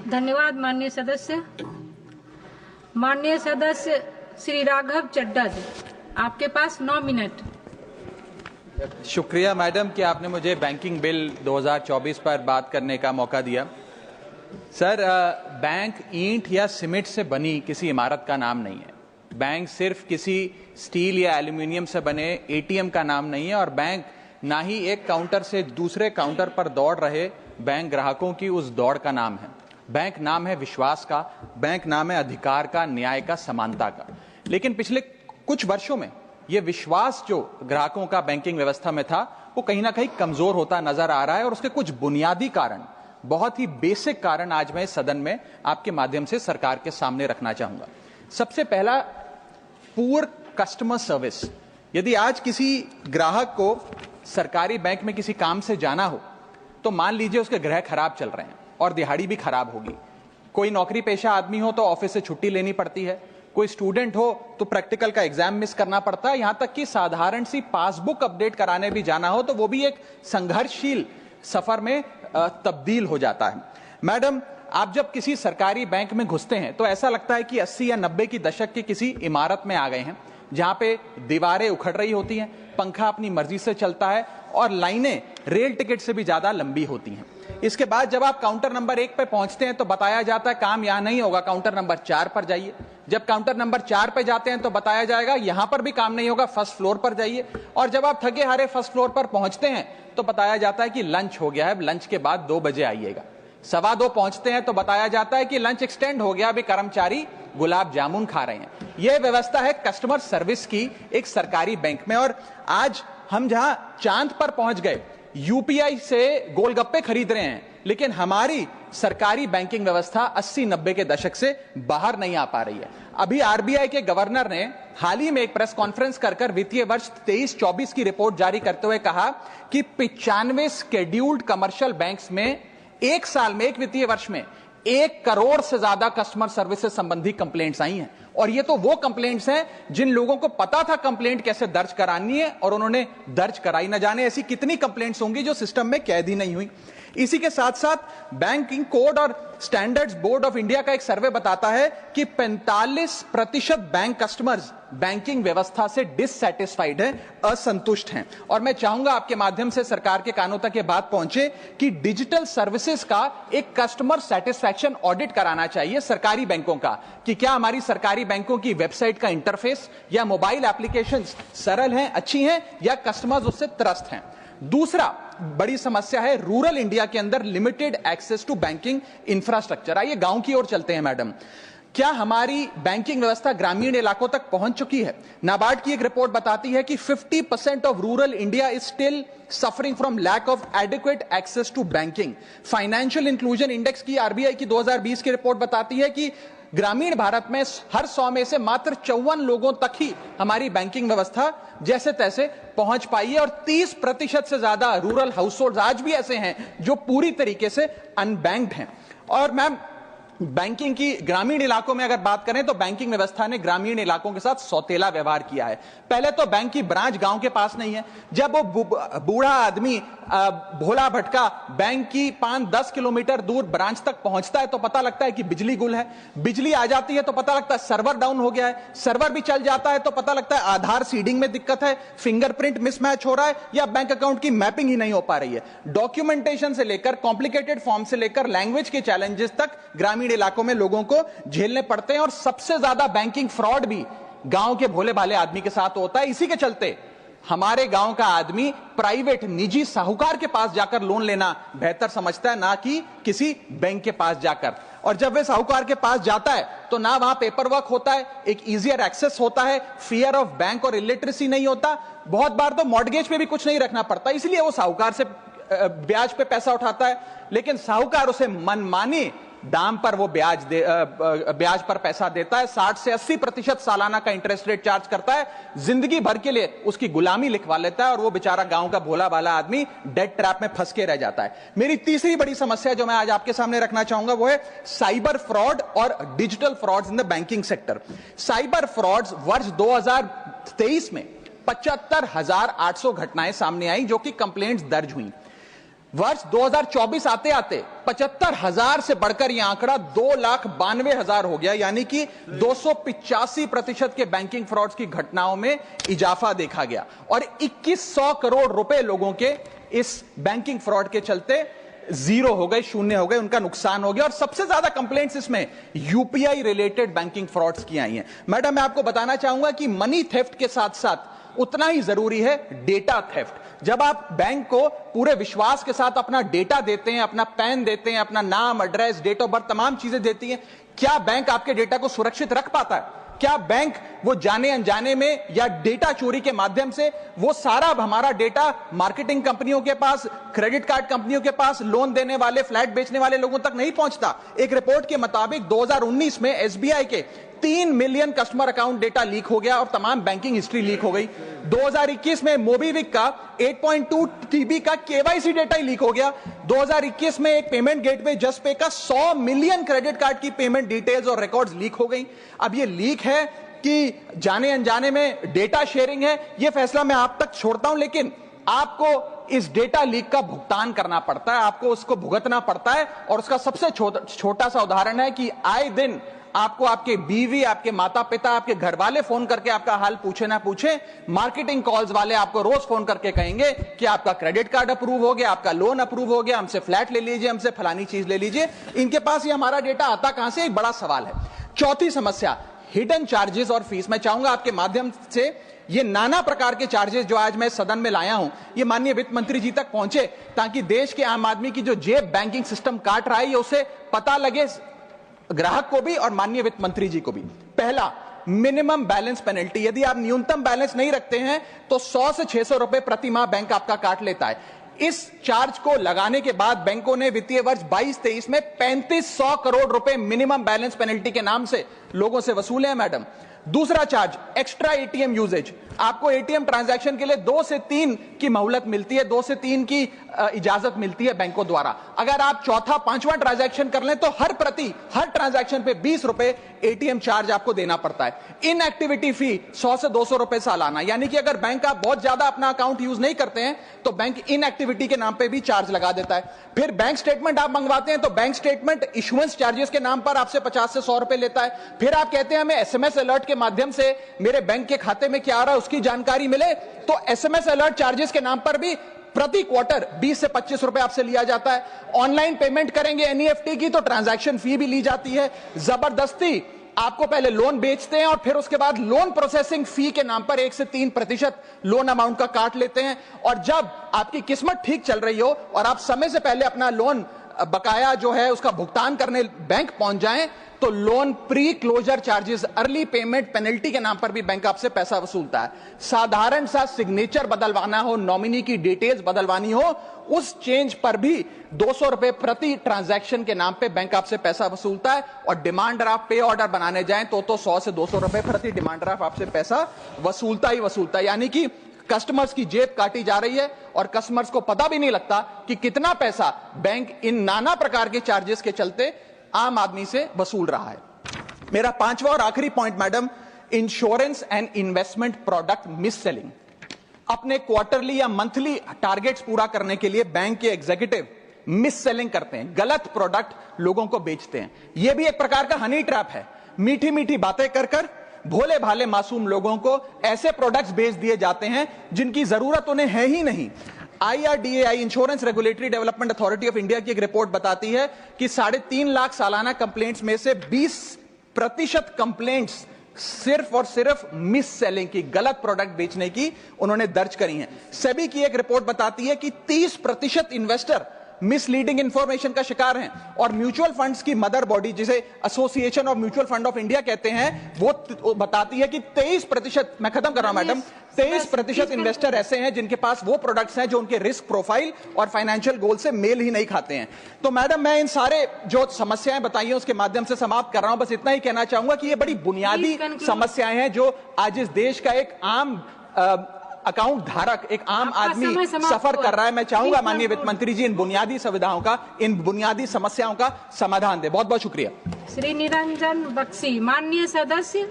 धन्यवाद माननीय सदस्य। माननीय सदस्य श्री राघव चड्ढा जी, आपके पास 9 मिनट। शुक्रिया मैडम कि आपने मुझे बैंकिंग बिल 2024 पर बात करने का मौका दिया। सर, बैंक ईंट या सीमेंट से बनी किसी इमारत का नाम नहीं है। बैंक सिर्फ किसी स्टील या एल्यूमिनियम से बने एटीएम का नाम नहीं है, और बैंक ना ही एक काउंटर से दूसरे काउंटर पर दौड़ रहे बैंक ग्राहकों की उस दौड़ का नाम है। बैंक नाम है विश्वास का, बैंक नाम है अधिकार का, न्याय का, समानता का। लेकिन पिछले कुछ वर्षों में यह विश्वास जो ग्राहकों का बैंकिंग व्यवस्था में था, वो कहीं ना कहीं कमजोर होता नजर आ रहा है, और उसके कुछ बुनियादी कारण, बहुत ही बेसिक कारण आज मैं सदन में आपके माध्यम से सरकार के सामने रखना चाहूंगा। सबसे पहला, पुअर कस्टमर सर्विस। यदि आज किसी ग्राहक को सरकारी बैंक में किसी काम से जाना हो, तो मान लीजिए उसके ग्रह खराब चल रहे हैं और दिहाड़ी भी खराब होगी। कोई नौकरी पेशा आदमी हो तो ऑफिस से छुट्टी लेनी पड़ती है, कोई स्टूडेंट हो तो प्रैक्टिकल का एग्जाम मिस करना पड़ता है, यहां तक कि साधारण सी पासबुक अपडेट कराने भी जाना हो तो वो भी एक संघर्षशील सफर में तब्दील हो जाता है। मैडम, आप जब किसी सरकारी बैंक में घुसते हैं तो ऐसा लगता है कि 80 या 90 की दशक की किसी इमारत में आ गए हैं, जहां पे दीवारें उखड़ रही होती हैं, पंखा अपनी मर्जी से चलता है और लाइनें रेल टिकट से भी ज्यादा लंबी होती हैं। इसके बाद जब आप काउंटर नंबर 1 पे पहुंचते हैं तो बताया जाता है काम यहां नहीं होगा, काउंटर नंबर 4 पर जाइए। जब काउंटर नंबर 4 पे जाते हैं तो बताया जाएगा यहां पर भी काम नहीं होगा, फर्स्ट फ्लोर पर जाइए। और जब आप थके हारे फर्स्ट फ्लोर पर पहुंचते हैं तो बताया जाता है कि लंच हो गया है, लंच के बाद 2 बजे आइएगा। 2:15 पहुंचते हैं तो बताया जाता है कि लंच एक्सटेंड हो गया, अभी कर्मचारी गुलाब जामुन खा रहे हैं। यह व्यवस्था है कस्टमर सर्विस की एक सरकारी बैंक में। और आज हम जहां चांद पर पहुंच गए, यूपीआई से गोलगप्पे खरीद रहे हैं, लेकिन हमारी सरकारी बैंकिंग व्यवस्था 80-90 के दशक से बाहर नहीं आ पा रही है। अभी आरबीआई के गवर्नर ने हाल ही में एक प्रेस कॉन्फ्रेंस कर वित्तीय वर्ष 23-24 की रिपोर्ट जारी करते हुए कहा कि 95 स्केड्यूल्ड कमर्शियल बैंक्स में एक साल में, एक वित्तीय वर्ष में 1 करोड़ से ज्यादा कस्टमर सर्विस से संबंधी कंप्लेंट्स आई हैं। और ये तो वो कंप्लेंट्स हैं जिन लोगों को पता था कंप्लेंट कैसे दर्ज करानी है और उन्होंने दर्ज कराई। न जाने ऐसी कितनी कंप्लेंट्स होंगी जो सिस्टम में कैद ही नहीं हुई। इसी के साथ साथ बैंकिंग कोड और स्टैंडर्ड्स बोर्ड ऑफ इंडिया का एक सर्वे बताता है कि 45% बैंक कस्टमर्स बैंकिंग व्यवस्था से डिससैटिस्फाइड हैं, असंतुष्ट हैं। और मैं चाहूंगा आपके माध्यम से सरकार के कानों तक ये बात पहुंचे कि डिजिटल सर्विसेज का एक कस्टमर सेटिस्फैक्शन ऑडिट कराना चाहिए सरकारी बैंकों का, कि क्या हमारी सरकारी बैंकों की वेबसाइट का इंटरफेस या मोबाइल एप्लीकेशंस सरल हैं, अच्छी हैं, या कस्टमर्स उससे त्रस्त हैं। दूसरा बड़ी समस्या है रूरल इंडिया के अंदर limited access to banking infrastructure. आइए गांव की ओर चलते हैं। मैडम, क्या हमारी बैंकिंग व्यवस्था ग्रामीण इलाकों तक पहुंच चुकी है? नाबार्ड की एक रिपोर्ट बताती है कि 50% of rural India is still suffering from lack of adequate access to banking. Financial inclusion index की आरबीआई की 2020 की रिपोर्ट बताती है कि ग्रामीण भारत में हर 100 में से मात्र 54 लोगों तक ही हमारी बैंकिंग व्यवस्था जैसे तैसे पहुंच पाई है, और 30% से ज्यादा रूरल हाउसहोल्ड आज भी ऐसे हैं जो पूरी तरीके से अनबैंक्ड हैं। और मैम, बैंकिंग की ग्रामीण इलाकों में अगर बात करें तो बैंकिंग व्यवस्था ने ग्रामीण इलाकों के साथ सौतेला व्यवहार किया है। पहले तो बैंक की ब्रांच गांव के पास नहीं है। जब वो बूढ़ा आदमी भोला भटका बैंक की 5-10 किलोमीटर दूर ब्रांच तक पहुंचता है तो पता लगता है कि बिजली गुल है। बिजली आ जाती है तो पता लगता है सर्वर डाउन हो गया है। सर्वर भी चल जाता है तो पता लगता है आधार सीडिंग में दिक्कत है, फिंगरप्रिंट मिसमैच हो रहा है, या बैंक अकाउंट की मैपिंग ही नहीं हो पा रही है। डॉक्यूमेंटेशन से लेकर कॉम्प्लिकेटेड फॉर्म से लेकर लैंग्वेज के चैलेंजेस तक ग्रामीण इलाकों में लोगों को झेलने पड़ते हैं। और सबसे ज्यादा बैंकिंग फ्रॉड भी गांव के भोले भाले आदमी के साथ होता है। इसी के चलते हमारे गांव का आदमी प्राइवेट निजी साहूकार के पास जाकर लोन लेना बेहतर समझता है, ना कि किसी बैंक के पास जाकर। और जब वे साहूकार के पास जाता है तो ना वहां पेपर वर्क होता है, एक इजियर एक्सेस होता है, फियर ऑफ बैंक और इलिटरेसी नहीं होता। बहुत बार तो मॉर्गेज पे भी कुछ नहीं रखना पड़ता, इसलिए वो साहूकार से ब्याज पे पैसा उठाता है, लेकिन साहूकार उसे मनमानी दाम पर वो ब्याज पर पैसा देता है। 60 से 80% सालाना का इंटरेस्ट रेट चार्ज करता है, जिंदगी भर के लिए उसकी गुलामी लिखवा लेता है, और वो बेचारा गांव का भोला भाला आदमी डेट ट्रैप में फंस के रह जाता है। मेरी तीसरी बड़ी समस्या जो मैं आज आपके सामने रखना चाहूंगा वो है साइबर फ्रॉड और digital frauds in the banking sector. Cyber frauds वर्ष 2023 में 75,800 घटनाएं सामने आई जो कि कंप्लेंट्स दर्ज हुई। वर्ष 2024 आते आते 75,000 से बढ़कर यह आंकड़ा 2,92,000 हो गया, यानी कि 285% के बैंकिंग फ्रॉड्स की घटनाओं में इजाफा देखा गया और 2100 करोड़ रुपए लोगों के इस बैंकिंग फ्रॉड के चलते जीरो हो गए, शून्य हो गए, उनका नुकसान हो गया। और सबसे ज्यादा कंप्लेंट्स इसमें यूपीआई रिलेटेड बैंकिंग फ्रॉड्स की आई हैं। मैडम, मैं आपको बताना चाहूंगा कि मनी थेफ्ट के साथ साथ उतना ही जरूरी है डेटा थेफ्ट। जब आप बैंक को पूरे विश्वास के साथ अपना डेटा देते हैं, अपना पैन देते हैं, अपना नाम, एड्रेस, डेट ऑफ बर्थ, तमाम चीजें देती हैं, क्या बैंक आपके डेटा को सुरक्षित रख पाता है? क्या बैंक वो जाने अनजाने में या डेटा चोरी के माध्यम से वो सारा हमारा डेटा मार्केटिंग कंपनियों के पास, क्रेडिट कार्ड कंपनियों के पास, लोन देने वाले, फ्लैट बेचने वाले लोगों तक नहीं पहुंचता? एक रिपोर्ट के मुताबिक 2019 में एसबीआई के 3 million customer account data leak हो गया और तमाम बैंकिंग हिस्ट्री लीक हो गई। 2021 में मोबीविक का 8.2 TB का केवाईसी डेटा ही लीक हो गया। 2021 में एक पेमेंट गेटवे जस्पे का 100 मिलियन क्रेडिट कार्ड की पेमेंट डिटेल्स और रिकॉर्ड्स लीक हो गई। अब ये लीक है कि जाने अनजाने में डेटा शेयरिंग है, ये फैसला मैं आप तक छोड़ता हूं, लेकिन आपको इस डेटा लीक का भुगतान करना पड़ता है, आपको उसको भुगतना पड़ता है। और उसका सबसे छोटा सा उदाहरण है कि आए दिन आपको आपके बीवी, आपके माता पिता, आपके घर वाले फोन करके आपका हाल पूछे ना पूछे, मार्केटिंग कॉल्स वाले आपको रोज फोन करके कहेंगे कि आपका क्रेडिट कार्ड अप्रूव हो गया, आपका लोन अप्रूव हो गया, हमसे फ्लैट ले लीजिए, हमसे फलानी चीज ले लीजिए। इनके पास ये हमारा डेटा आता कहां से, एक बड़ा सवाल है। चौथी समस्या, हिडन चार्जेस और फीस। मैं चाहूंगा आपके माध्यम से ये नाना प्रकार के चार्जेस जो आज मैं सदन में लाया हूं, ये माननीय वित्त मंत्री जी तक पहुंचे, ताकि देश के आम आदमी की जो जेब बैंकिंग सिस्टम काट रहा है, ये उसे पता लगे, ग्राहक को भी और माननीय वित्त मंत्री जी को भी। पहला, मिनिमम बैलेंस पेनल्टी। यदि आप न्यूनतम बैलेंस नहीं रखते हैं तो 100 से 600 रुपए प्रति माह बैंक आपका काट लेता है। इस चार्ज को लगाने के बाद बैंकों ने वित्तीय वर्ष 22-23 में 3500 करोड़ रुपए मिनिमम बैलेंस पेनल्टी के नाम से लोगों से वसूले हैं। मैडम, दूसरा चार्ज, एक्स्ट्रा एटीएम यूजेज। आपको एटीएम ट्रांजैक्शन के लिए 2 से 3 की मोहलत मिलती है, 2 से 3 की इजाजत मिलती है बैंकों द्वारा। अगर आप चौथा, पांचवा ट्रांजैक्शन कर लें तो हर ट्रांजैक्शन पे 20 रुपए एटीएम चार्ज आपको देना पड़ता है। इनएक्टिविटी फी 100 से 200 रुपए सालाना, यानी कि अगर बैंक आप बहुत ज्यादा अपना अकाउंट यूज नहीं करते हैं तो बैंक इनएक्टिविटी के नाम पे भी चार्ज लगा देता है। फिर बैंक स्टेटमेंट आप मंगवाते हैं तो बैंक स्टेटमेंट इशुएंस चार्जेस के नाम पर आपसे 50 से 100 रुपए लेता है। फिर आप कहते हैं हमें एसएमएस अलर्ट के माध्यम से मेरे बैंक के खाते में क्या आ रहा है उसकी जानकारी मिले, तो एसएमएस अलर्ट चार्जेस के नाम पर भी प्रति क्वार्टर 20 से 25 रुपए आपसे लिया जाता है। ऑनलाइन पेमेंट करेंगे एनईएफटी की तो ट्रांजैक्शन फी भी ली जाती है। जबरदस्ती आपको पहले लोन बेचते हैं और फिर उसके बाद लोन प्रोसेसिंग फी के नाम पर 1 से 3% लोन अमाउंट का काट लेते हैं। और जब आपकी किस्मत ठीक चल रही हो और आप समय से पहले अपना लोन बकाया जो है उसका भुगतान करने बैंक पहुंच जाएं तो loan pre closure charges, early payment penalty के नाम पर भी बैंक आपसे पैसा वसूलता है। साधारण सा सिग्नेचर बदलवाना हो, नॉमिनी की डिटेल्स बदलवानी हो, उस चेंज पर भी 200 रुपए प्रति ट्रांजैक्शन के नाम पे बैंक आपसे पैसा वसूलता है। और डिमांड ड्राफ्ट पे ऑर्डर बनाने जाएं तो 100 से 200 रुपए प्रति डिमांड ड्राफ्ट आपसे पैसा वसूलता ही वसूलता है। यानी कि कस्टमर्स की जेब काटी जा रही है और कस्टमर्स को पता भी नहीं लगता कि कितना पैसा बैंक इन नाना प्रकार के चार्जेस के चलते आम आदमी से वसूल रहा है। मेरा पांचवा और आखिरी point madam, insurance and investment product miss selling. अपने क्वार्टरली या मंथली टारगेट्स पूरा करने के लिए बैंक के एग्जीक्यूटिव मिस सेलिंग करते हैं, गलत प्रोडक्ट लोगों को बेचते हैं। यह भी एक प्रकार का हनी ट्रैप है। मीठी मीठी बातें कर भोले भाले मासूम लोगों को ऐसे प्रोडक्ट्स बेच दिए जाते हैं जिनकी जरूरत उन्हें है ही नहीं। IRDAI, insurance regulatory development authority of India की एक रिपोर्ट बताती है कि 3.5 लाख सालाना कंप्लेंट्स में से 20% कंप्लेंट्स सिर्फ और सिर्फ मिस सेलिंग की, गलत प्रोडक्ट बेचने की उन्होंने दर्ज करी हैं। सेबी की एक रिपोर्ट बताती है कि 30% इन्वेस्टर मिसलीडिंग इंफॉर्मेशन का शिकार हैं। और म्यूचुअल फंड्स की मदर बॉडी, जिसे association of mutual fund of India कहते हैं, वो बताती है कि 23%, मैं खत्म कर रहा हूं मैडम, 23% इन्वेस्टर ऐसे हैं जिनके पास वो प्रोडक्ट्स हैं जो उनके रिस्क प्रोफाइल और फाइनेंशियल गोल से मेल ही नहीं खाते हैं। तो मैडम, मैं इन सारे जो समस्याएं बताई हैं उसके माध्यम से समाप्त कर रहा हूं। बस इतना ही कहना चाहूंगा कि ये बड़ी बुनियादी समस्याएं हैं जो आज इस देश का एक आम अकाउंट धारक, एक आम आदमी सफर कर रहा है। मैं चाहूंगा माननीय वित्त मंत्री जी इन बुनियादी सुविधाओं का, इन बुनियादी समस्याओं का समाधान दे। बहुत बहुत शुक्रिया। श्री निरंजन बख्शी, माननीय सदस्य